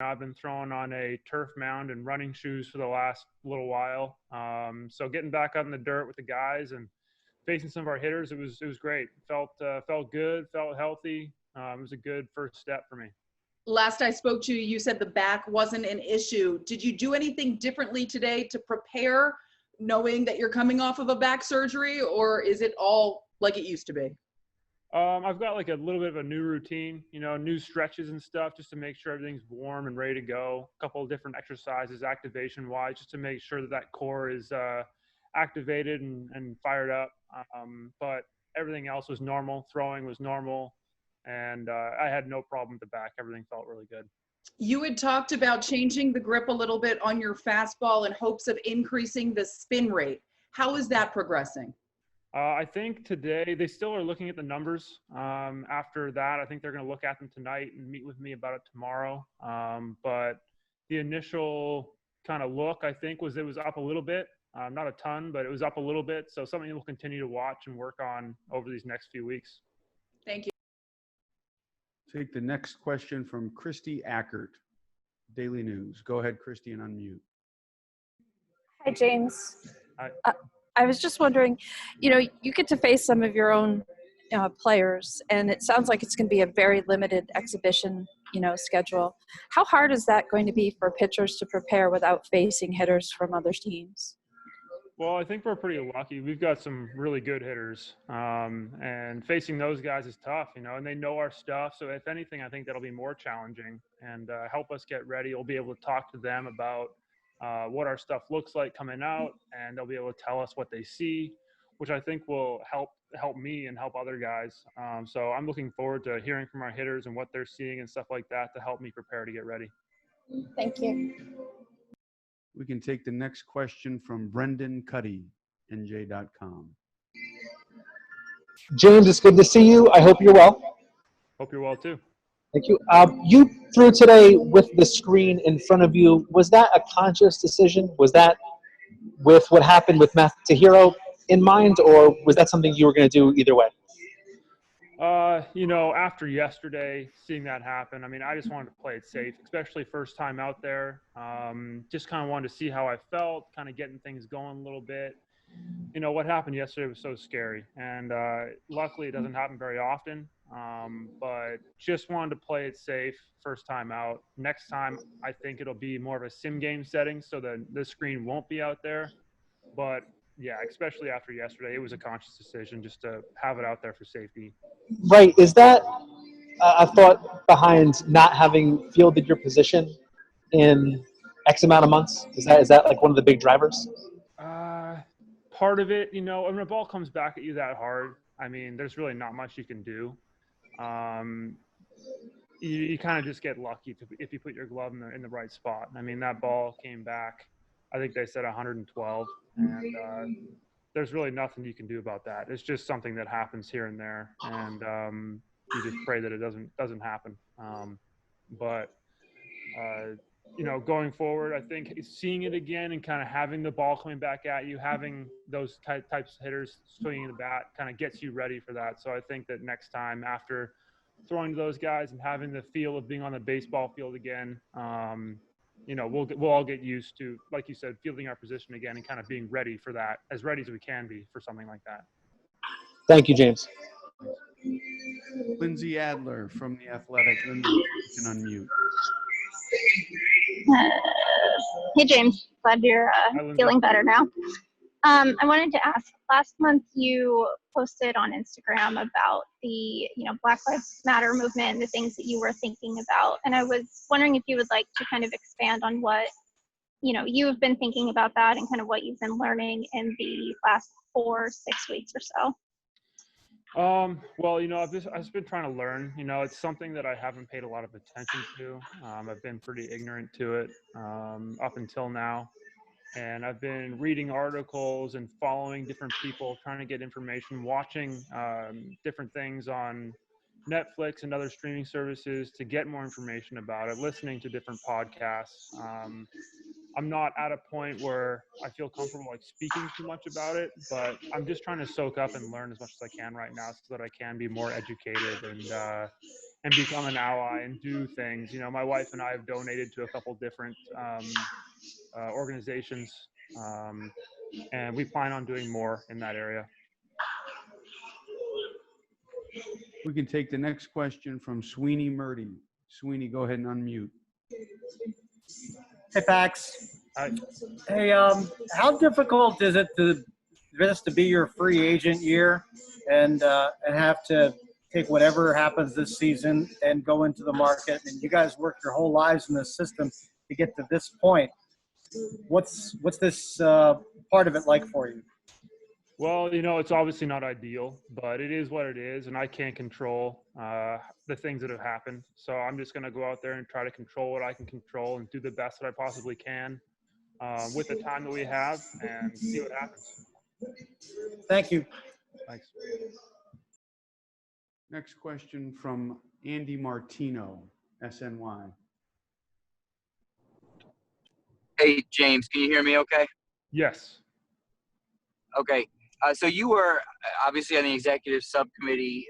I've been throwing on a turf mound and running shoes for the last little while. So getting back out in the dirt with the guys and facing some of our hitters, it was great. Felt good, felt healthy. It was a good first step for me. Last I spoke to you, you said the back wasn't an issue. Did you do anything differently today to prepare, knowing that you're coming off of a back surgery, or is it all like it used to be? I've got like a little bit of a new routine, new stretches and stuff just to make sure everything's warm and ready to go. A couple of different exercises, activation wise, just to make sure that core is activated and fired up. But everything else was normal. Throwing was normal. And I had no problem with the back. Everything felt really good. You had talked about changing the grip a little bit on your fastball in hopes of increasing the spin rate. How is that progressing? I think today they still are looking at the numbers. After that, I think they're going to look at them tonight and meet with me about it tomorrow. But the initial kind of look, I think, was it was up a little bit. Not a ton, but it was up a little bit. So something we'll continue to watch and work on over these next few weeks. Thank you. Take the next question from Christy Ackert, Daily News. Go ahead, Christy, and unmute. Hi, James. Hi. I was just wondering, you get to face some of your own players, and it sounds like it's going to be a very limited exhibition, schedule. How hard is that going to be for pitchers to prepare without facing hitters from other teams? Well, I think we're pretty lucky. We've got some really good hitters, and facing those guys is tough, and they know our stuff. So if anything, I think that'll be more challenging and help us get ready. We'll be able to talk to them about what our stuff looks like coming out, and they'll be able to tell us what they see, which I think will help me and help other guys. So I'm looking forward to hearing from our hitters and what they're seeing and stuff like that to help me prepare to get ready. Thank you. We can take the next question from Brendan Cuddy, NJ.com. James, it's good to see you. I hope you're well. Hope you're well too. Thank you. You threw today with the screen in front of you. Was that a conscious decision? Was that with what happened with Matt Tahiro in mind, or was that something you were going to do either way? After yesterday, seeing that happen, I just wanted to play it safe, especially first time out there. Just kind of wanted to see how I felt, kind of getting things going a little bit. What happened yesterday was so scary, and luckily it doesn't happen very often. But just wanted to play it safe first time out. Next time, I think it'll be more of a sim game setting, so the screen won't be out there. But yeah, especially after yesterday, it was a conscious decision just to have it out there for safety. Right. Is that a thought behind not having fielded your position in X amount of months? Is that like one of the big drivers? Part of it, when a ball comes back at you that hard, there's really not much you can do. You kind of just get lucky if you put your glove in the right spot. That ball came back, I think they said 112, and there's really nothing you can do about that. It's just something that happens here and there, and you just pray that it doesn't happen. But going forward, I think seeing it again and kind of having the ball coming back at you, having those types of hitters swinging the bat kind of gets you ready for that. So I think that next time after throwing to those guys and having the feel of being on the baseball field again, we'll all get used to, like you said, fielding our position again and kind of being ready for that, as ready as we can be for something like that. Thank you, James. Lindsay Adler from The Athletic. Lindsay, you can unmute. Hey, James. Glad you're feeling better now. I wanted to ask, last month you posted on Instagram about the, Black Lives Matter movement and the things that you were thinking about. And I was wondering if you would like to kind of expand on what, you've been thinking about that and kind of what you've been learning in the last 4-6 weeks or so. Well, I've just been trying to learn. It's something that I haven't paid a lot of attention to. I've been pretty ignorant to it up until now. And I've been reading articles and following different people, trying to get information, watching different things on Netflix and other streaming services to get more information about it, listening to different podcasts. I'm not at a point where I feel comfortable speaking too much about it, but I'm just trying to soak up and learn as much as I can right now so that I can be more educated and become an ally and do things. You know, my wife and I have donated to a couple different organizations, and we plan on doing more in that area. We can take the next question from Sweeney Murdy. Sweeney, go ahead and unmute. Hey, Pax. Hi. Hey, how difficult is it to be your free agent year and have to take whatever happens this season and go into the market? And you guys worked your whole lives in this system to get to this point. What's this part of it like for you? Well, you know, it's obviously not ideal, but it is what it is, and I can't control the things that have happened. So I'm just going to go out there and try to control what I can control and do the best that I possibly can with the time that we have and see what happens. Thank you. Thanks. Next question from Andy Martino, SNY. Hey, James, can you hear me okay? Yes. Okay. So you were obviously on the executive subcommittee,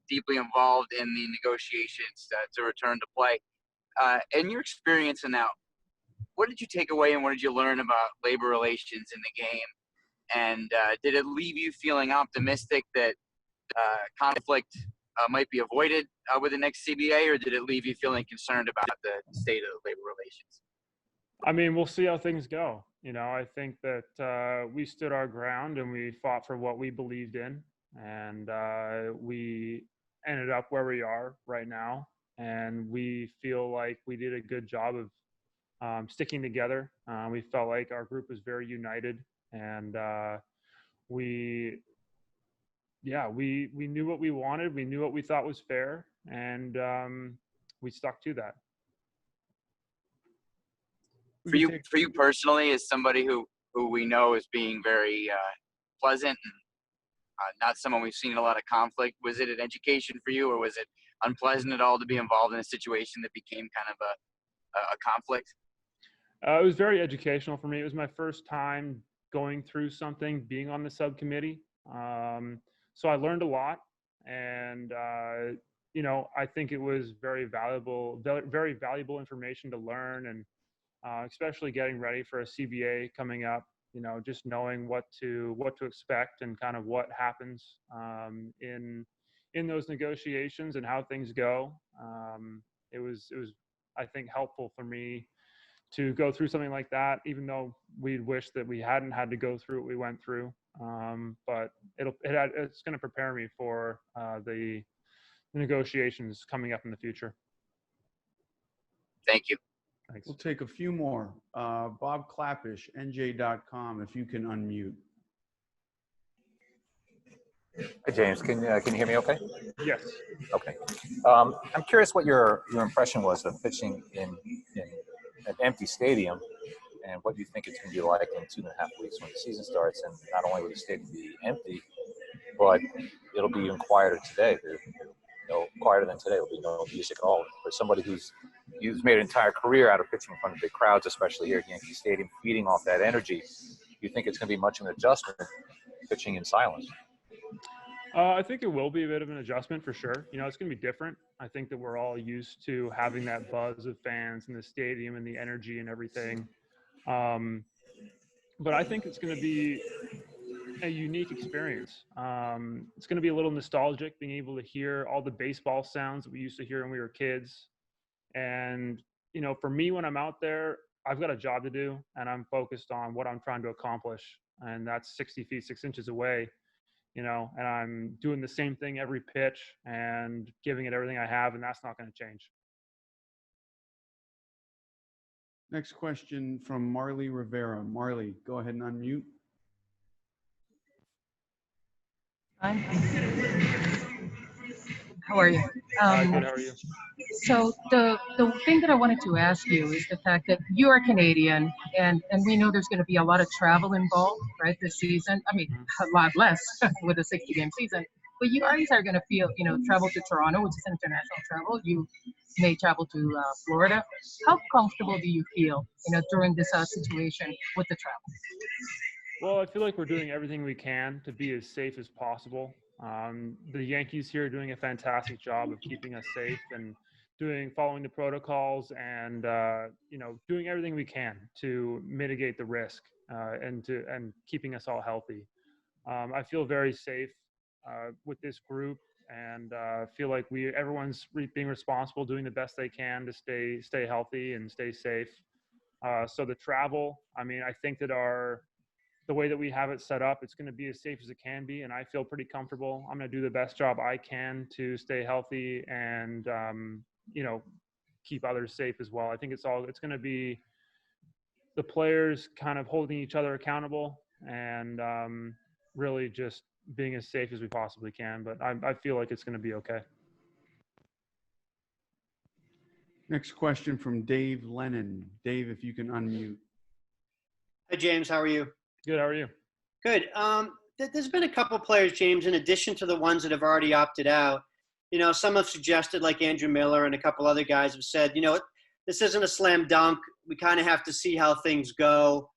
deeply involved in the negotiations to return to play. In your experience in that, what did you take away and what did you learn about labor relations in the game? And did it leave you feeling optimistic that conflict might be avoided with the next CBA, or did it leave you feeling concerned about the state of labor relations? I mean, we'll see how things go. You know, I think that we stood our ground and we fought for what we believed in, and we ended up where we are right now. And we feel like we did a good job of sticking together. We felt like our group was very united, and we knew what we wanted. We knew what we thought was fair, and we stuck to that. For you personally, as somebody who we know as being very pleasant and not someone we've seen in a lot of conflict, was it an education for you, or was it unpleasant at all to be involved in a situation that became kind of a conflict? It was very educational for me. It was my first time going through something, being on the subcommittee. So I learned a lot, and you know, I think it was very valuable information to learn, and especially getting ready for a CBA coming up. You know, just knowing what to expect and kind of what happens in those negotiations and how things go. It was I think helpful for me to go through something like that, even though we'd wish that we hadn't had to go through what we went through. But it's going to prepare me for the negotiations coming up in the future. Thank you. Thanks. We'll take a few more. Bob Clappish, NJ.com, if you can unmute. Hi, James. Can you hear me okay? Yes. Okay. I'm curious what your impression was of pitching in an empty stadium, and what you think it's going to be like in 2.5 weeks when the season starts. And not only will the stadium be empty, but it'll be even quieter today. Quieter than today. There'll be no music at all. For somebody who's made an entire career out of pitching in front of big crowds, especially here at Yankee Stadium, feeding off that energy, you think it's going to be much of an adjustment pitching in silence? I think it will be a bit of an adjustment for sure. You know, it's going to be different. I think that we're all used to having that buzz of fans in the stadium and the energy and everything. But I think it's going to be a unique experience. It's going to be a little nostalgic, being able to hear all the baseball sounds that we used to hear when we were kids. And, you know, for me, when I'm out there, I've got a job to do, and I'm focused on what I'm trying to accomplish. And that's 60 feet, 6 inches away, you know, and I'm doing the same thing every pitch and giving it everything I have, and that's not going to change. Next question from Marley Rivera. Marley, go ahead and unmute. How are you? Good, how are you? So the thing that I wanted to ask you is the fact that you are Canadian, and we know there's going to be a lot of travel involved, right, this season. I mean, a lot less with a 60-game season. But you guys are going to feel, you know, travel to Toronto, which is international travel. You may travel to Florida. How comfortable do you feel, you know, during this situation with the travel? Well, I feel like we're doing everything we can to be as safe as possible. The Yankees here are doing a fantastic job of keeping us safe and following the protocols and doing everything we can to mitigate the risk and keeping us all healthy. I feel very safe with this group and feel like everyone's being responsible, doing the best they can to stay healthy and stay safe. So the travel, I mean, I think that the way that we have it set up, it's going to be as safe as it can be, and I feel pretty comfortable. I'm going to do the best job I can to stay healthy and keep others safe as well. I think it's going to be the players kind of holding each other accountable and really just being as safe as we possibly can. But I feel like it's going to be okay. Next question from Dave Lennon. Dave, if you can unmute. Hi, James. How are you? Good. How are you? Good. There's been a couple players, James, in addition to the ones that have already opted out. Some have suggested, like Andrew Miller and a couple other guys have said, this isn't a slam dunk. We kind of have to see how things go,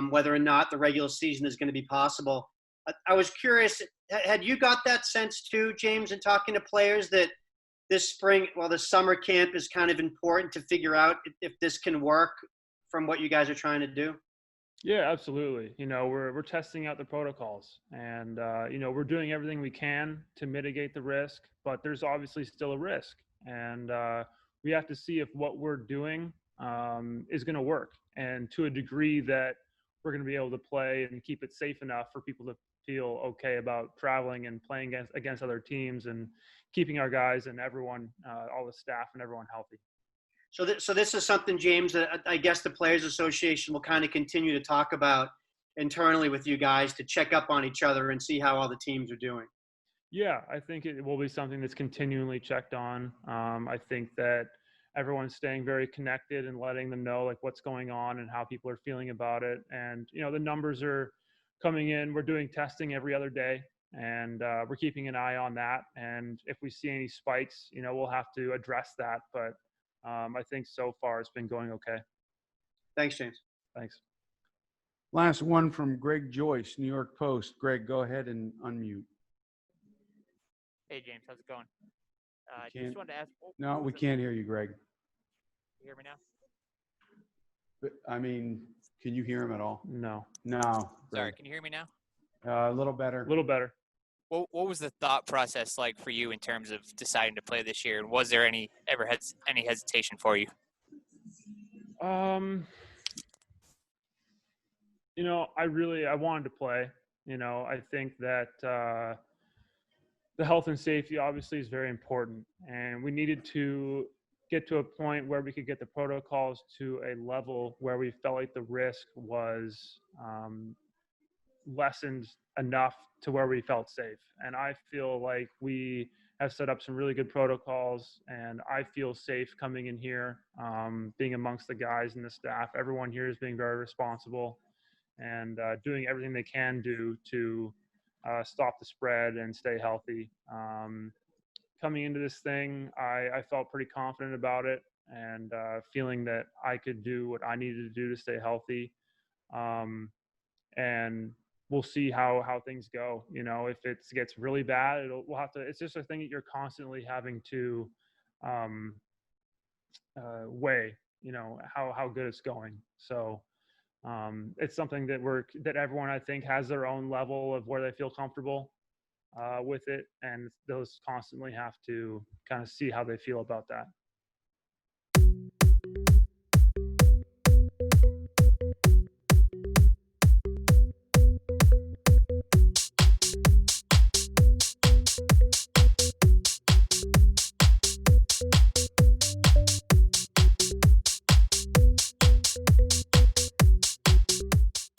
whether or not the regular season is going to be possible. I was curious, had you got that sense too, James, in talking to players that this summer camp is kind of important to figure out if this can work from what you guys are trying to do? Yeah, absolutely. We're testing out the protocols and, we're doing everything we can to mitigate the risk, but there's obviously still a risk. And we have to see if what we're doing is going to work and to a degree that we're going to be able to play and keep it safe enough for people to feel okay about traveling and playing against other teams and keeping our guys and everyone, all the staff and everyone healthy. So this is something, James, that I guess the Players Association will kind of continue to talk about internally with you guys to check up on each other and see how all the teams are doing. Yeah, I think it will be something that's continually checked on. I think that everyone's staying very connected and letting them know like what's going on and how people are feeling about it. And, the numbers are coming in. We're doing testing every other day and we're keeping an eye on that. And if we see any spikes, we'll have to address that. But I think so far it's been going okay. Thanks, James. Thanks. Last one from Greg Joyce, New York Post. Greg, go ahead and unmute. Hey, James. How's it going? Just wanted to ask. No, we can't hear you, Greg. You hear me now? But, can you hear him at all? No. No. Sorry, can you hear me now? A little better. A little better. What was the thought process like for you in terms of deciding to play this year? And was there any hesitation for you? I wanted to play. I think that the health and safety obviously is very important, and we needed to get to a point where we could get the protocols to a level where we felt like the risk was lessened enough to where we felt safe. And I feel like we have set up some really good protocols, and I feel safe coming in here, being amongst the guys and the staff. Everyone here is being very responsible and doing everything they can do to stop the spread and stay healthy. Coming into this thing, I felt pretty confident about it and feeling that I could do what I needed to do to stay healthy. And we'll see how things go. If it gets really bad, it's just a thing that you're constantly having to weigh, how good it's going. So it's something that everyone, I think, has their own level of where they feel comfortable with it. And those constantly have to kind of see how they feel about that.